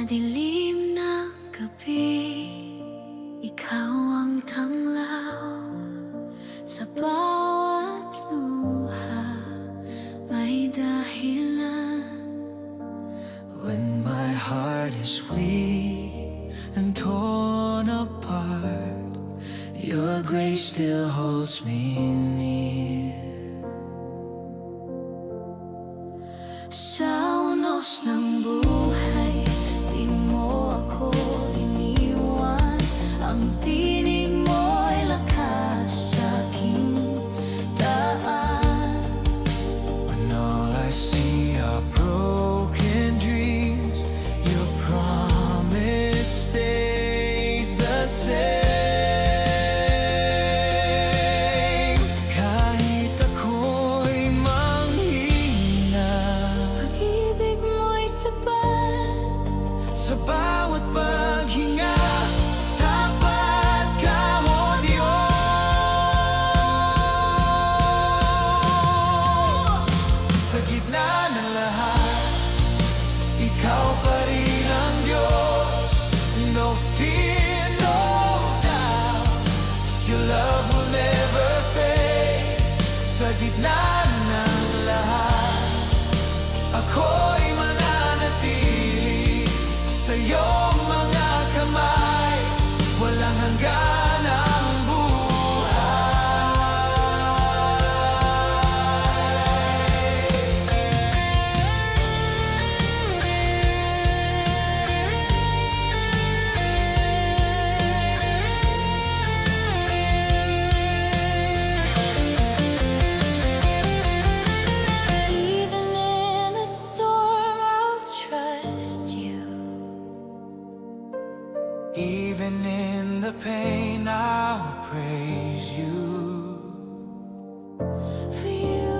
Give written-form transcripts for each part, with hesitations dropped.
dilim ng gabi, ikaw ang tanglaw. Sa bawat luha may dahilan. When my heart is weak and torn apart, your grace still holds me near. Sa unos ng buhay, di mo ako iniwan. Ang tinig mo'y lakas sa aking daan. When all I see are broken dreams, your promise stays the same. Kahit ako'y manghina, Pag-ibig mo'y sapat. sa bawat paghinga, tapat ka, O Diyos. Sa gitna ng lahat, ikaw pa rin ang Diyos. No fear, no doubt, your love will never fade. Sa gitna ng lahat, ako'y mananatili sa iyong mga kamay. Walang hanggan ang Even in the storm, I'll trust you. Even in the pain, I'll praise you. For you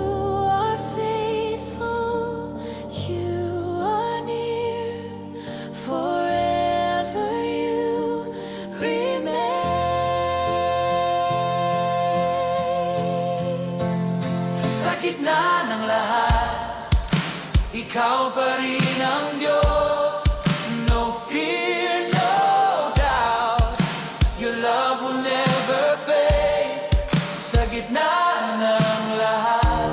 are faithful, you are near, forever you remain. Sa gitna ng lahat, ikaw pa rin ang Diyos. No fear, no doubt, your love will never fade. Sa gitna ng lahat,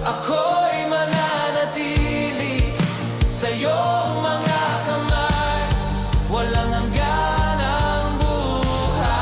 ako'y mananatili sa iyong mga kamay. Walang hanggan ang buhay.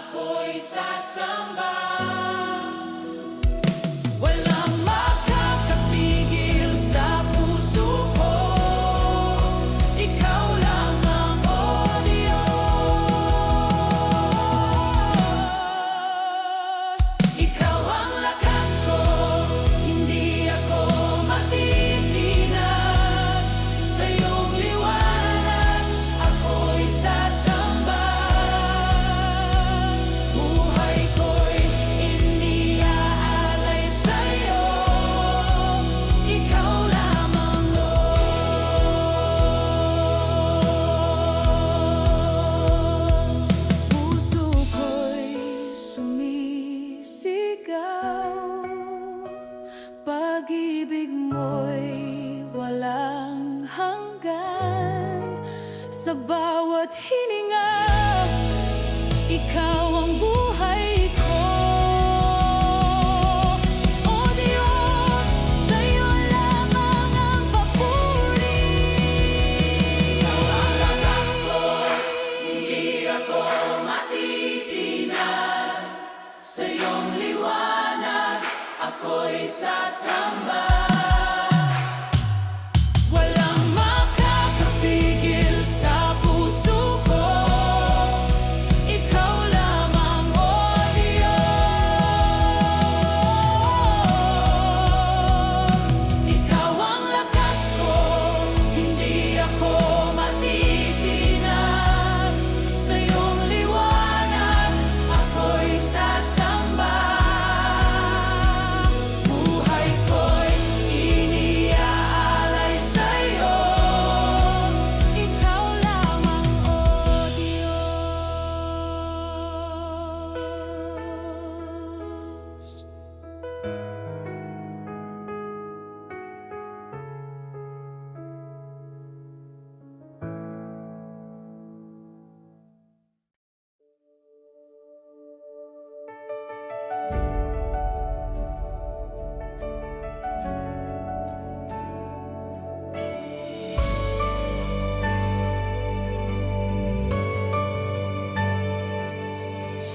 ako'y sasamba. Walang makakapigil sa puso ko. Ikaw lamang, O Diyos. Ikaw ang lakas ko, hindi ako matitinag. Sa iyong liwanag, ako'y sasamba. Buhay ko'y iniaalay sa'yo. Ikaw lamang, Lord. Puso ko'y sumisigaw. Pag-ibig mo'y walang hanggan. Sa bawat hininga, ikaw ang buhay ko. O Diyos, sa'yo lamang ang papuri. Ikaw ang lakas ko, hindi ako matitinag. Sa iyong liwanag, ako'y sasamba. Walang makakapigil sa puso ko. Ikaw lamang, O Diyos. Ikaw ang lakas ko, hindi ako matitinag. Sa iyong liwanag, ako'y sasamba. Buhay ko'y iniaalay sa'yo. Ikaw lamang, O Diyos.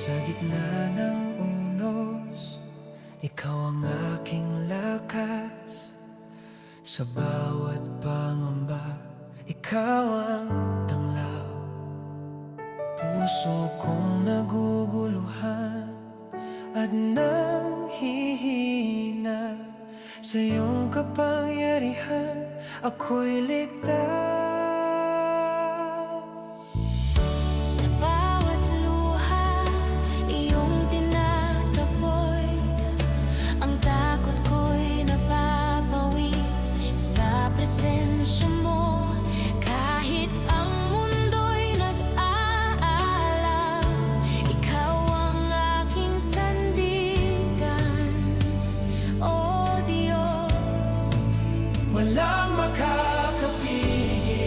Sa gitna ng unos, ikaw ang aking lakas. Sa bawat pangamba, ikaw ang tanglaw. Puso kong naguguluhan at nanghihina. Sa iyong kapangyarihan, ako'y ligtas. Sa bawat luha, iyong tinataboy. Ang takot ko'y napapawi sa presensya mo. Kahit ang mundo'y nag-aalam, ikaw ang aking sandigan, O Diyos. Walang makakapigil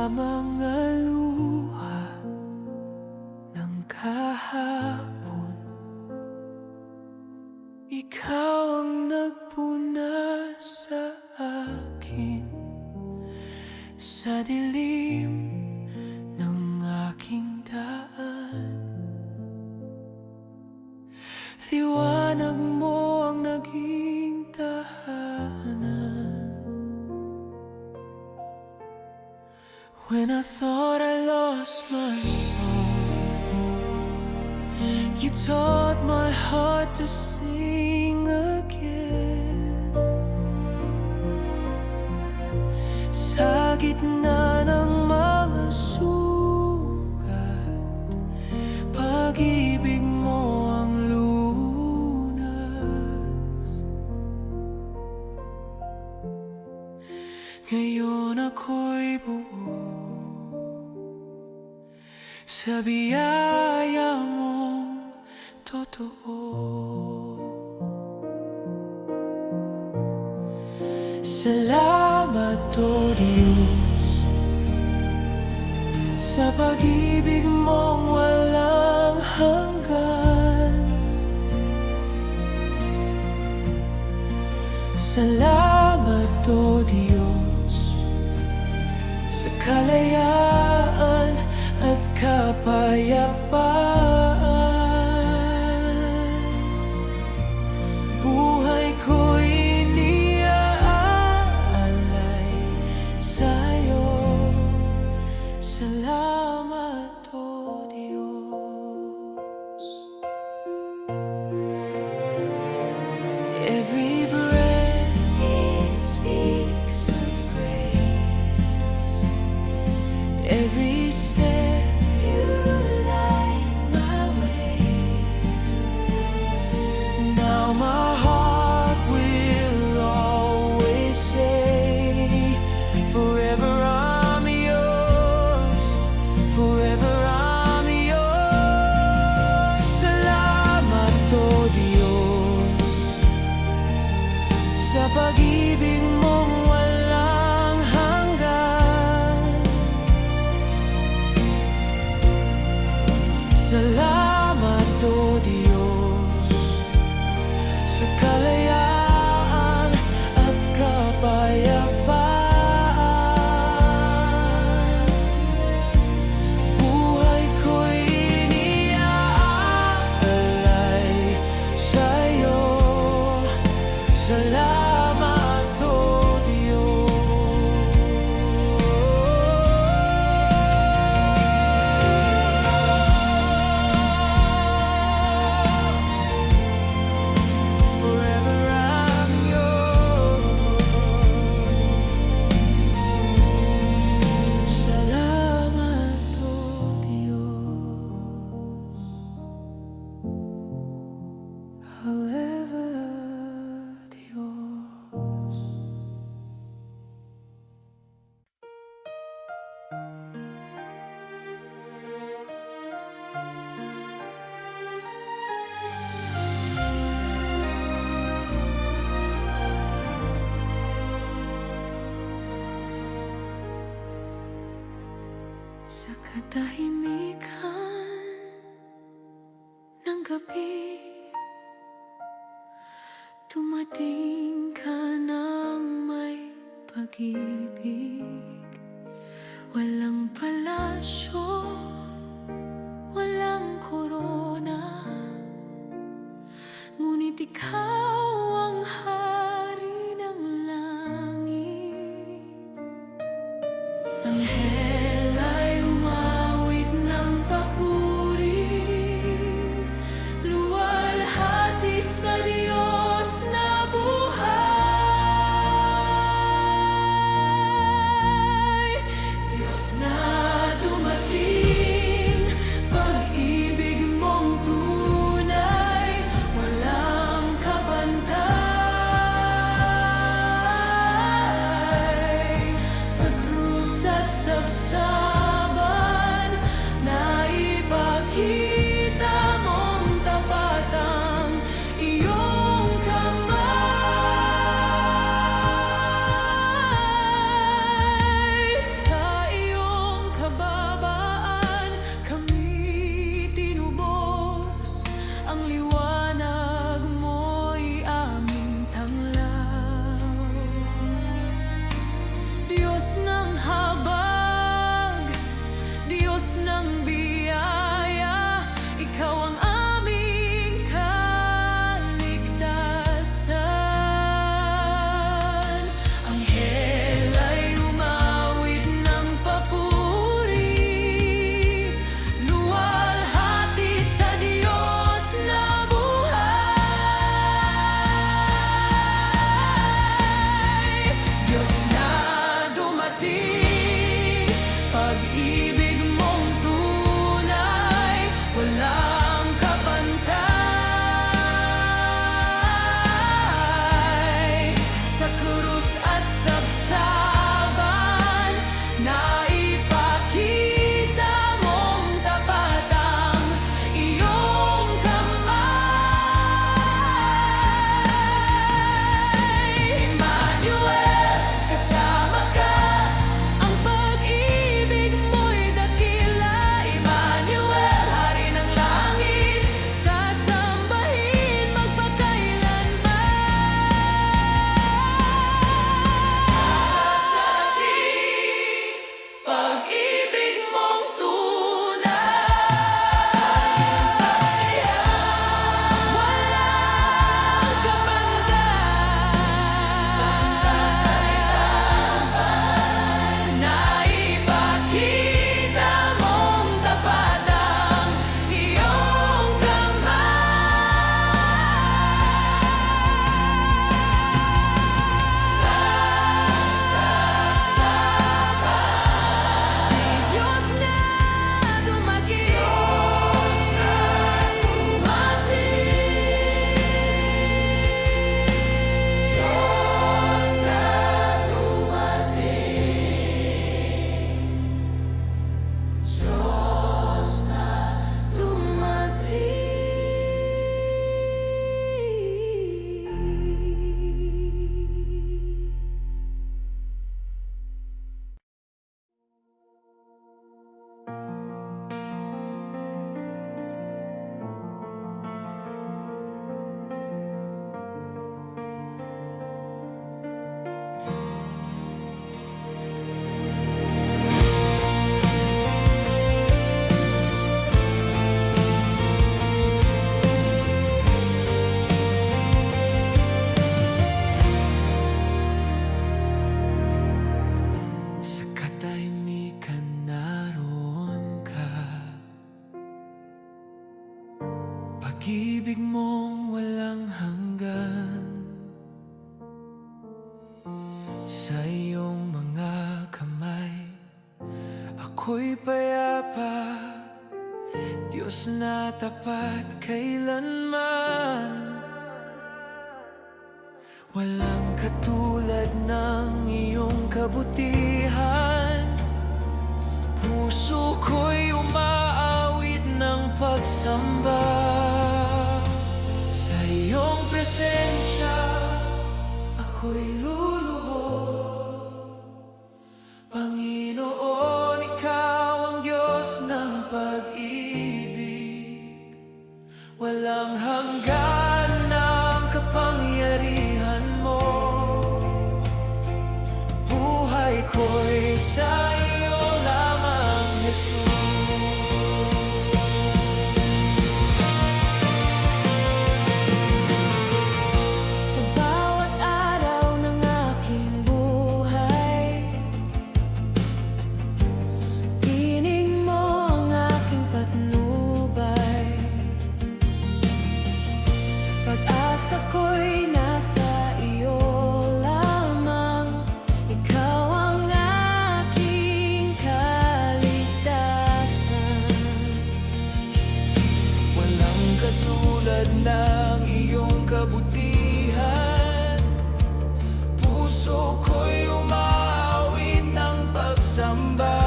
mga luha ng kahapon. Ikaw ang nagpuna sa akin sa dilim ng aking daan. Liwanag mo ang naging tahanan. When I thought I lost my soul, you taught my heart to sing again. Sa gitna ng mga sugat, pag-ibig mo ang lunas. Ngayon ako'y buo sa biyaya mong totoo. Salamat, O Diyos, sa pag-ibig mong walang hanggan. Salamat, O Diyos, sa kalayaan at kapayapaan. Buhay ko'y iniaalay sa'yo. Salamat, O Diyos. Every breath it speaks of grace. Every step you light my way. Now my heart will always say, forever I'm yours, forever I'm yours. Salamat, O Diyos, sa pag-ibig mong walang hanggan. Salamat, O Diyos, sa kalayaan at kapayapaan. Buhay ko'y iniaalay sa'yo. Salamat, O Diyos. Forever I'm yours. Salamat, O Diyos. However, Diyos. Sa katahimikan ng gabi, tumating ka ng may pag-ibig. Walang palasyo, walang korona, ngunit ikaw ang hari ng langit. Anghel ay umawit ng papuri, luwalhati sa Diyos na buhay. Diyos na dumating, pag-ibig mong tunay, walang kabantay. pag-ibig mong walang hanggan. Sa iyong mga kamay ako'y payapa, Diyos na tapat kailanman. Walang katulad ng iyong kabutihan. Puso ko'y umaawit ng pagsamba. Sa iyong presensya ako'y luluhod. Panginoon, ikaw ang Diyos ng pag-ibig. Walang hanggan ng kapangyarihan mo. Buhay ko'y sa iyo lamang, Jesus. Sa bawat araw ng aking buhay, tinig mo ang aking patnubay. Pag-asa ko'y nasa iyo lamang, ikaw ang aking kaligtasan. Walang katulad ng iyong kabutihan. Puso ko'y umaawit ng pagsamba.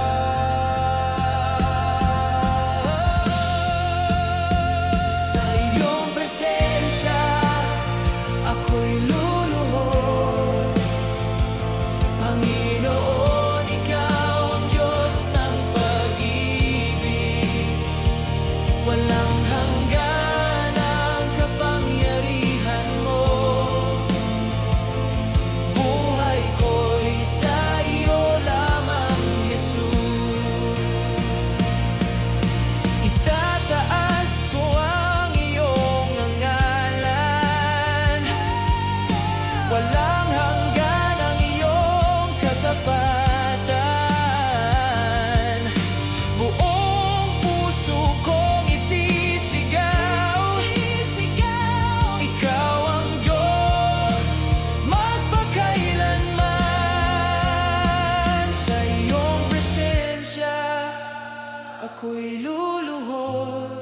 Sa iyong presensya ako'y luluhod. Panginoon, ikaw ang Diyos ng pag-ibig. Walang hanggan ang kapangyarihan mo. Buhay ko'y sa iyo lamang, Jesus. Itataas ko ang iyong ngalan. Walang hanggan ang iyong katapatan. Buong puso kong isisigaw, ikaw ang Diyos magpakailanman. Sa iyong presensya ako'y luluhod.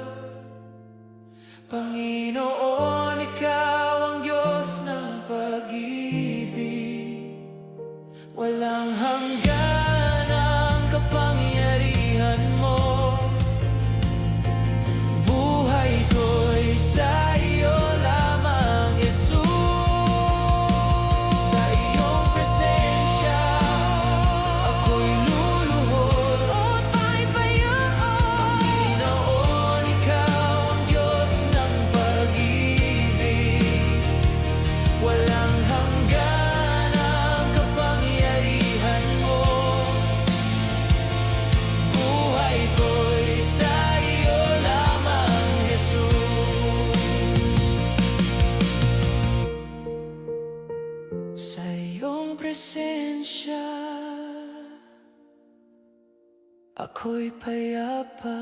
Panginoon, ikaw ang Diyos ng pag-ibig. Walang hanggan ang kapangyarihan mo. Buhay ko'y sa iyo lamang, Jesus. Sa iyong presensya ako'y luluhod. Panginoon, ikaw ang Diyos ng pag-ibig. Walang hanggan ang kapangyarihan mo. Buhay ko'y sa iyo lamang, Jesus. Sa iyong presensya ako'y payapa.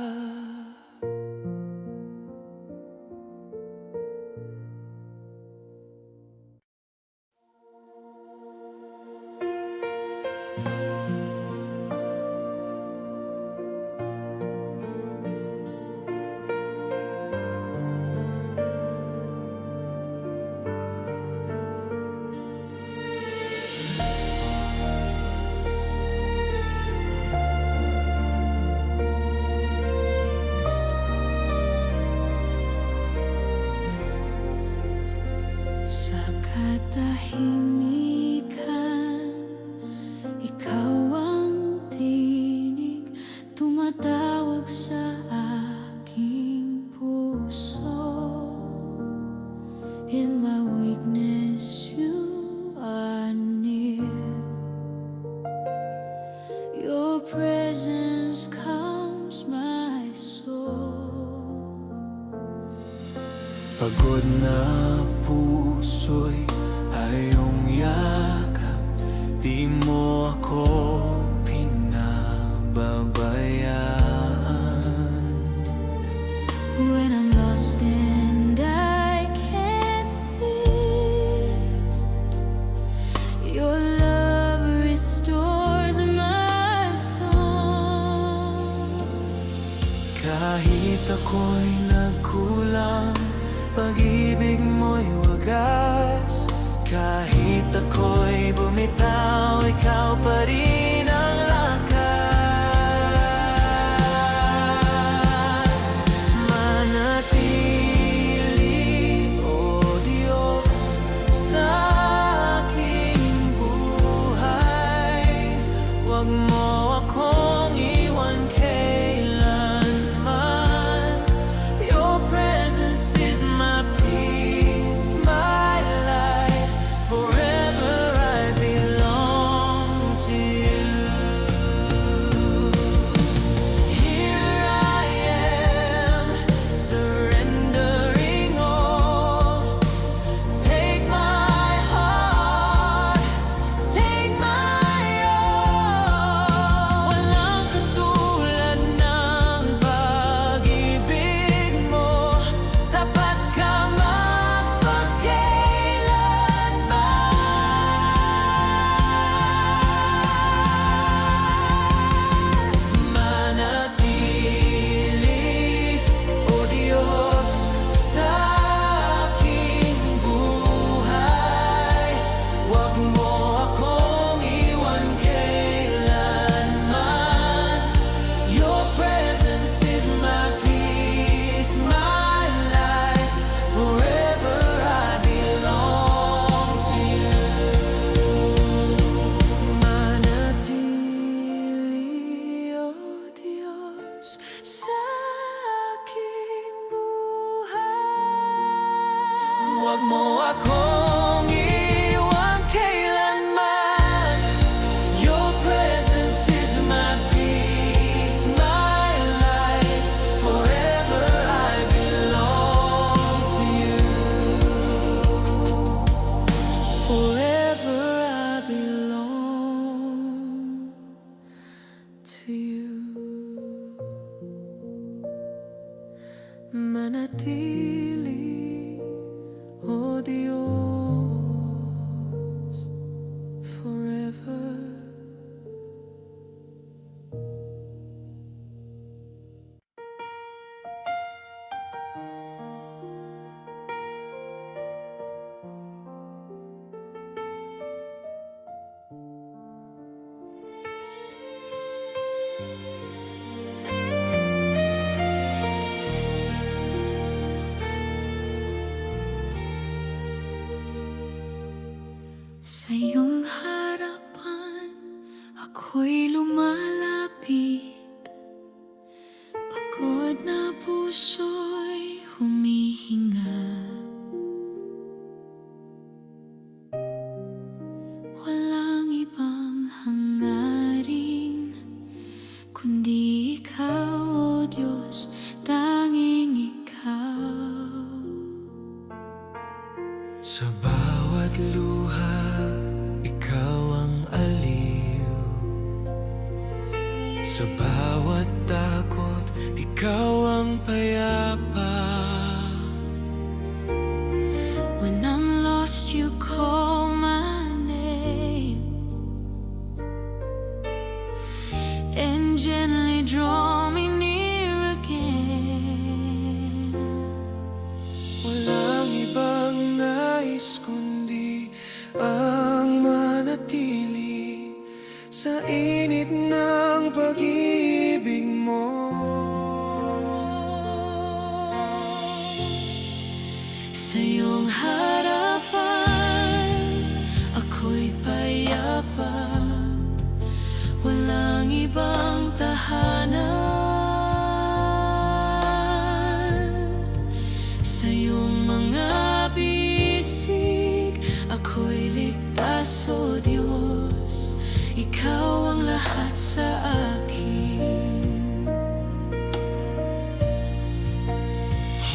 Sa katahimikan, ikaw ang tinig tumatawag sa aking puso. In my weakness, you are near. Your presence calms my soul. Pagod na puso'y ayong yakap. Di mo ako pinababayaan. When I'm lost and I ako'y nagkulang, pag-ibig mo'y wagas. Kahit ako'y bumitaw, ikaw pa rin ang lakas. Manatili, O Diyos, sa aking buhay. Huwag mo akong iwan kailanman. Your presence is my peace, my life. Forever I belong to you. Here I am, surrendering all. Take my heart, take my all. Walang katulad ng pag-ibig mo. Tapat ka magpakailanman. Manatili, O Diyos, sa aking buhay. Huwag mo akong iwan kailanman. Your presence is my peace, my life. Forever I belong to you. Manatili, O Diyos, sa aking buhay. Huwag mo akong iwan kailanman. Your presence is my peace, my life. Forever I belong to you. Forever I belong to you. Manatili, O Diyos, forever. Sa iyong harapan, ako'y lumalapit. Pagod na puso'y humihinga. Walang ibang hangarin, kundi ikaw, O Diyos, tanging ikaw. Sa bawat luha, ikaw ang aliw. Sa bawat takot, ikaw ang payapa. When I'm lost, you call my name and gently draw me near again. Walang ibang nais kundi ang manatili sa init ng pag-ibig mo. Sa iyong harapan, ako'y payapa. Walang ibang tahanan. Sa iyong mga bisig, ako'y ligtas, O Diyos. Ikaw ang lahat sa akin.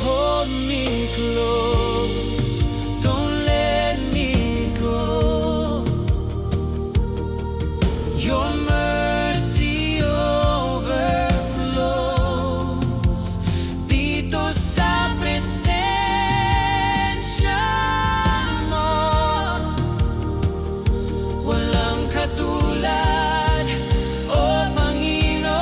Hold me close, don't let me go. Your mercy overflows dito sa presensya mo. Walang katulad, O Panginoon.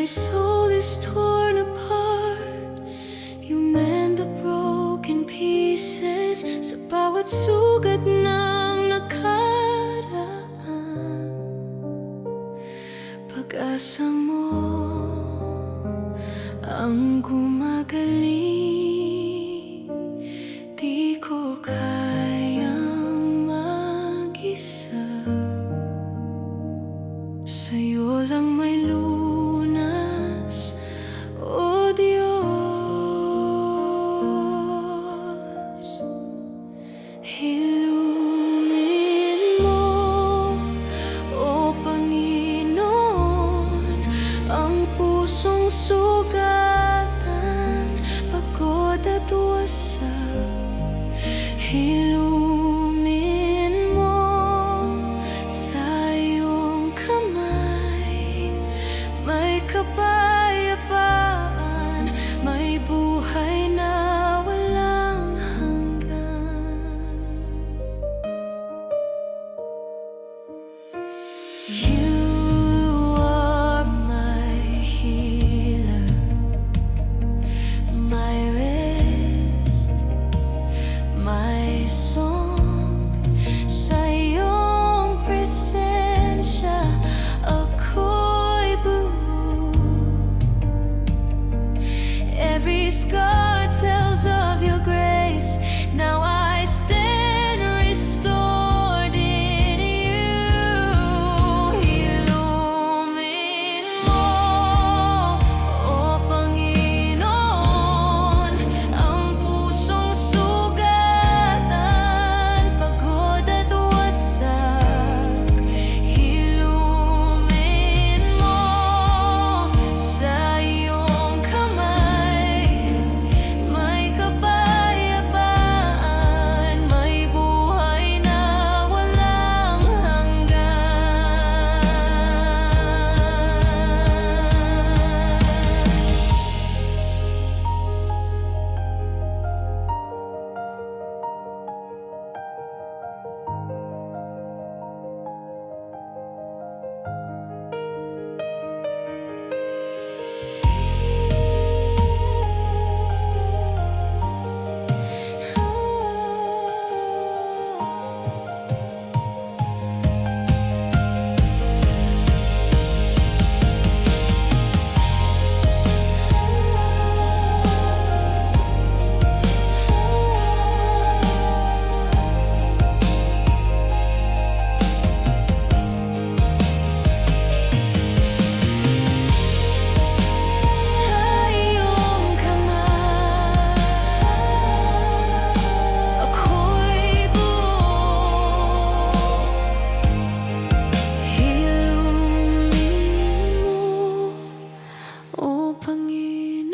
my soul is torn apart, you mend the broken pieces sa bawat sugat ng nakaraan. Pag-asa mo ang gumagaling, di ko kayang mag-isa. Sa'yo lang may lunas, O Diyos. Hilumin mo, O Panginoon, ang pusong sugatan, pagod at wasak. Hilumin mo sa iyong kamay, may kapayapaan, may buhay na walang hanggan. You are my healer, my rest, my song. Sa iyong presensya ako'y buo. Every scar tells of your grace. Now I stand restored in you. Hilumin mo, O Panginoon, ang pusong sugatan, pagod at wasak. Hilumin mo sa iyong kamay, may kapayapaan, may buhay na walang hanggan. Sa iyong kamay ako'y buo. Hilumin mo, O Panginoon.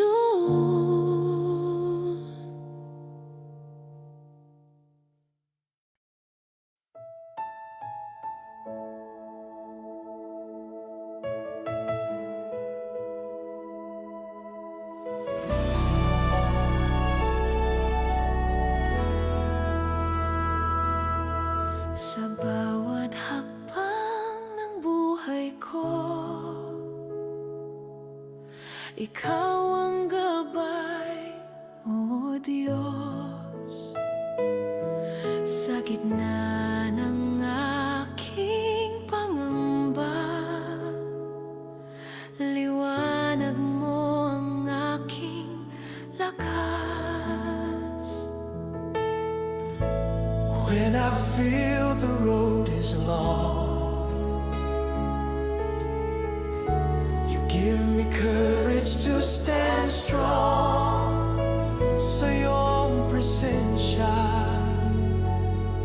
Sa bawat hakbang ng buhay ko, ikaw ang gabay, O Diyos. Sa gitna ng aking pangamba, liwanag mo ang aking lakas. When I feel the road is long, you give me courage to stand strong. Sa iyong presensya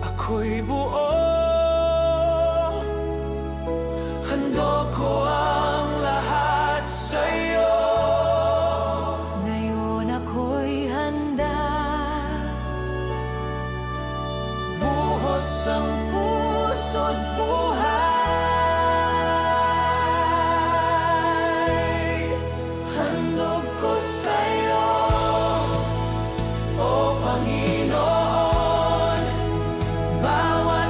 ako'y buo. Handog ko ang lahat sa iyo. Ngayon ako'y handa, Buhos ang puso't buhay. Handog ko sa iyo, O Panginoon, bawat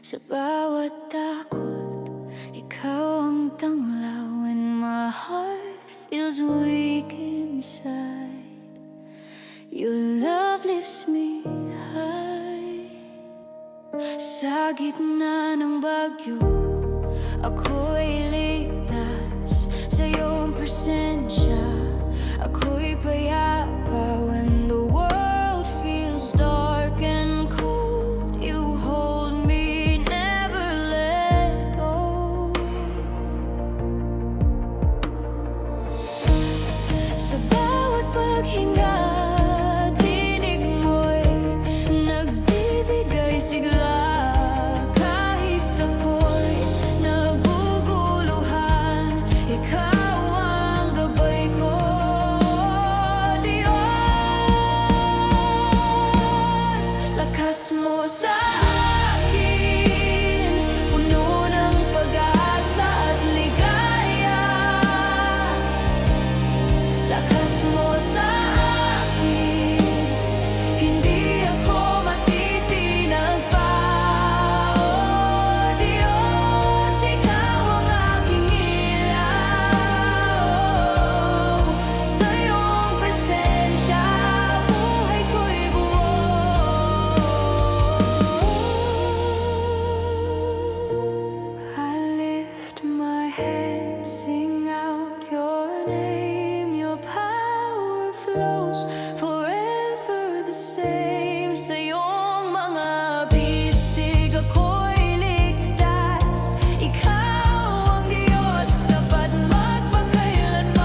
Sa bawat takot, ikaw ang tanglaw. When my heart feels weak inside, your love lifts me high. Sa gitna ng bagyo, ako'y ligtas sa iyong presensya. Ako'y payapa when the world feels dark and cold. You hold me, never let go. Sa bawat paghinga, tinig mo'y nagbibigay sigla. Kahit ako'y naguguluhan, ikaw ang gabay ko. Diyos, lakas mo sa akin, puno ng pag-asa at ligaya. Lakas mo sa akin, hindi ako matitinag pa. Oh Diyos, ikaw ang aking ilaw. Sa iyong presensya, buhay ko'y buo. I lift my hands, sing out your name. Your power flows forever the same. Sa iyong mga bisig, ako'y ligtas. Ikaw ang Diyos, tapat magpakailanman.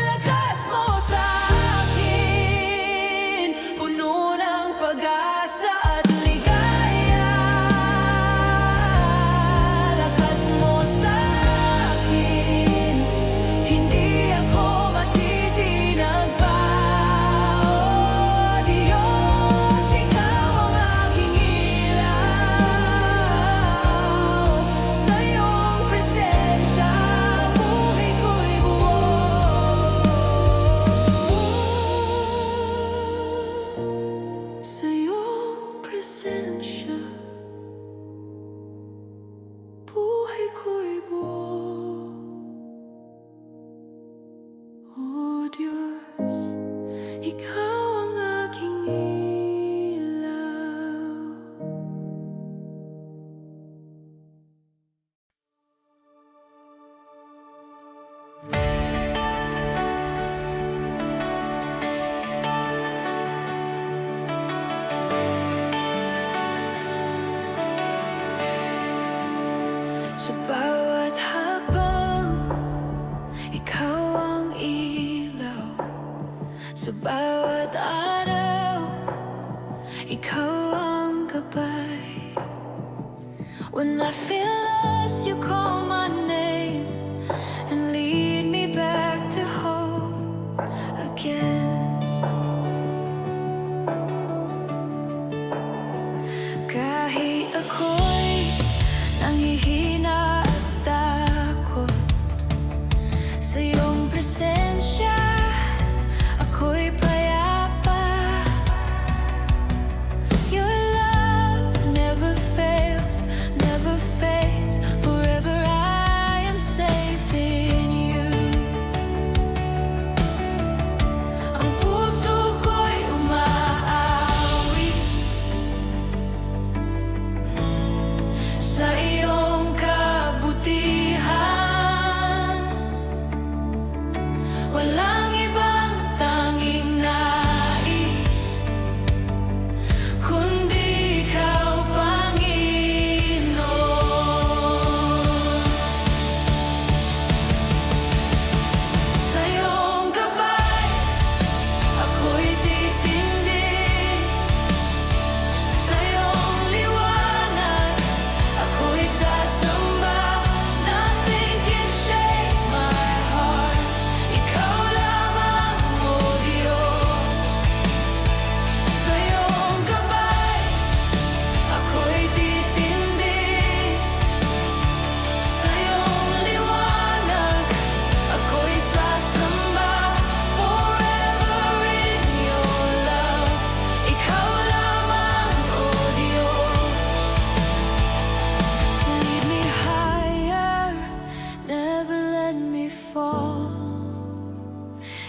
Lakas mo sa akin, puno ng pag-asa at ligaya. Lakas mo sa akin, hindi ako matitinag pa. Oh Diyos, ikaw ang aking ilaw. Sa iyong presensya, buhay ko'y buo. Sa iyong presensya, buhay ko'y buo. Oh Diyos, ikaw ang aking ilaw. Sa bawat hakbang, ikaw ang ilaw. Sa bawat araw, ikaw ang gabay. When I feel lost, you call my name and lead me back to hope again. Kahit ako'y nanghihina at takot, sa iyong presensya, ako'y payapa. Your love never fails, never fades. Forever I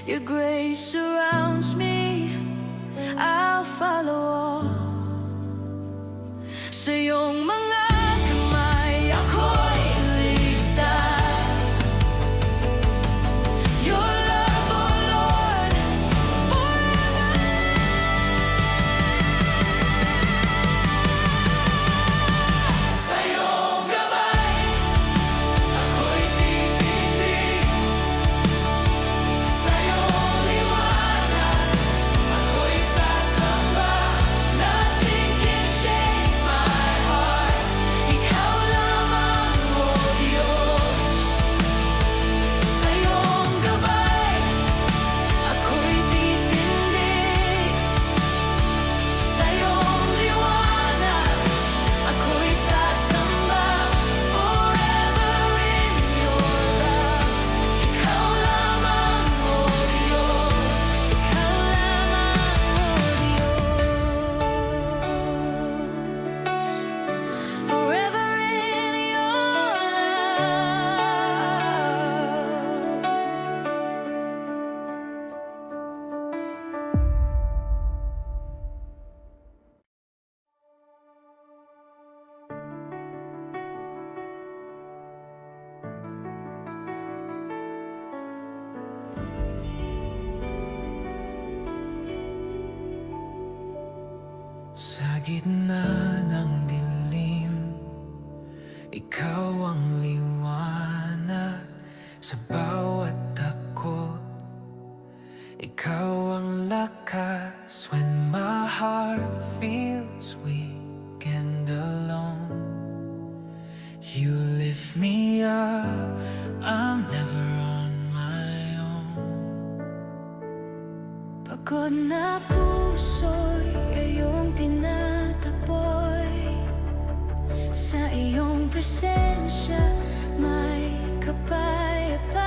Your grace surrounds me, I'll follow all. Sa iyong mga kamay ako'y ligtas. Your love, oh Lord, forever. Sa iyong kamay ako'y titindig. Sa iyong liwanag ako'y sasamba. Nothing can shake my heart. Ikaw lamang, oh Diyos. Sa iyong gabay ako'y titindig. Sa iyong liwanag ako'y sasamba. Forever in your love. Ikaw lamang, oh Diyos. Ikaw lamang, oh Diyos. Forever in your Sa gitna ng dilim, ikaw ang liwanag. Sa bawat takot, ikaw ang lakas. When my heart feels weak and alone, you lift me up, I'm never on my own. Pagod na puso'y iyong tinataboy. Sa iyong presensya may kapayapaan.